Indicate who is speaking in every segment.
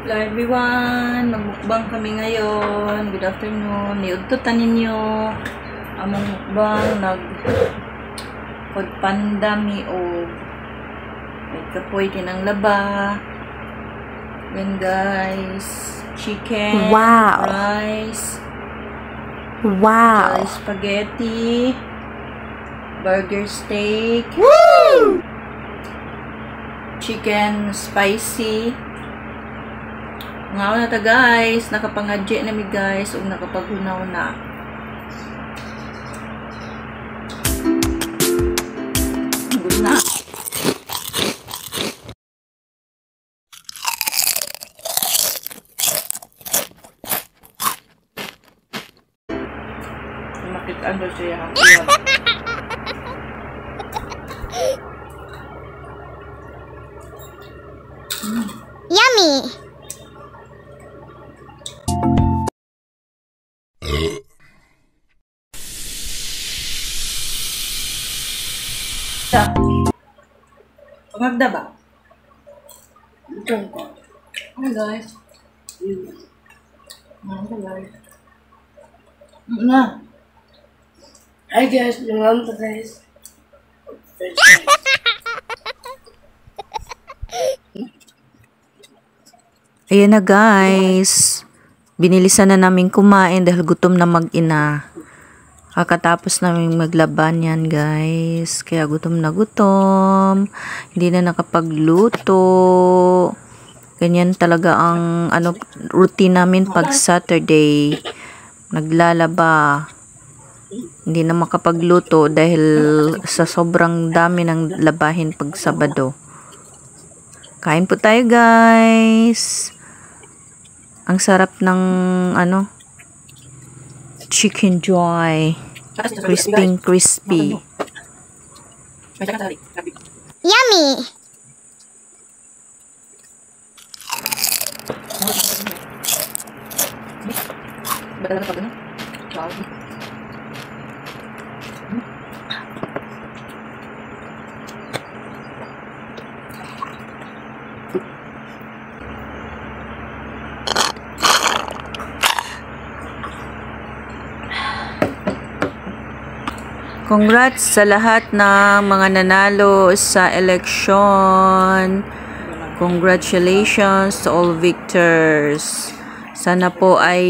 Speaker 1: Hello everyone, magmukbang kami ngayon. Good afternoon. Niudtotan ninyo among mukbang food panda mi og may kapoy kinang laba. Then guys, chicken,
Speaker 2: wow,
Speaker 1: rice,
Speaker 2: wow,
Speaker 1: spaghetti, burger steak,
Speaker 2: woo!
Speaker 1: Chicken spicy. Ngaw na ta guys, nakapangadje na mi guys ug nakapaghunaw na. Good na. Makitaan daw siya hanggang.
Speaker 2: Yummy.
Speaker 1: Pagmagda ba? Hi guys. Na.
Speaker 3: Hi guys, welcome to guys.
Speaker 2: Ayan na guys, binilisan na namin kumain dahil gutom na mag-ina. Kakatapos namin maglaban yan guys, kaya gutom na gutom, hindi na nakapagluto. Ganyan talaga ang routine namin pag Saturday, naglalaba. Hindi na makapagluto dahil sa sobrang dami ng labahin pag Sabado. Kain po tayo guys. Ang sarap ng Chicken Joy. Crispy. Yummy! Congrats sa lahat ng mga nanalo sa election. Congratulations to all victors. Sana po ay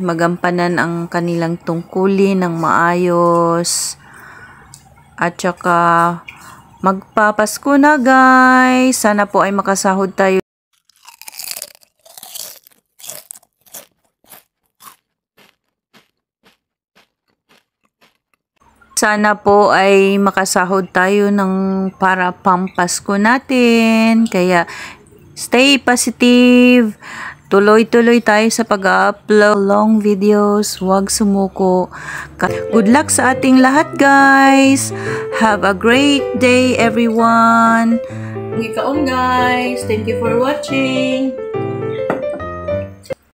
Speaker 2: magampanan ang kanilang tungkulin ng maayos. At saka magpapasko na guys. Sana po ay makasahod tayo. Sana po ay makasahod tayo ng para pampasko natin. Kaya stay positive. Tuloy-tuloy tayo sa pag-upload long videos. Huwag sumuko. Good luck sa ating lahat guys. Have a great day everyone.
Speaker 1: Ngikaon guys. Thank you for watching.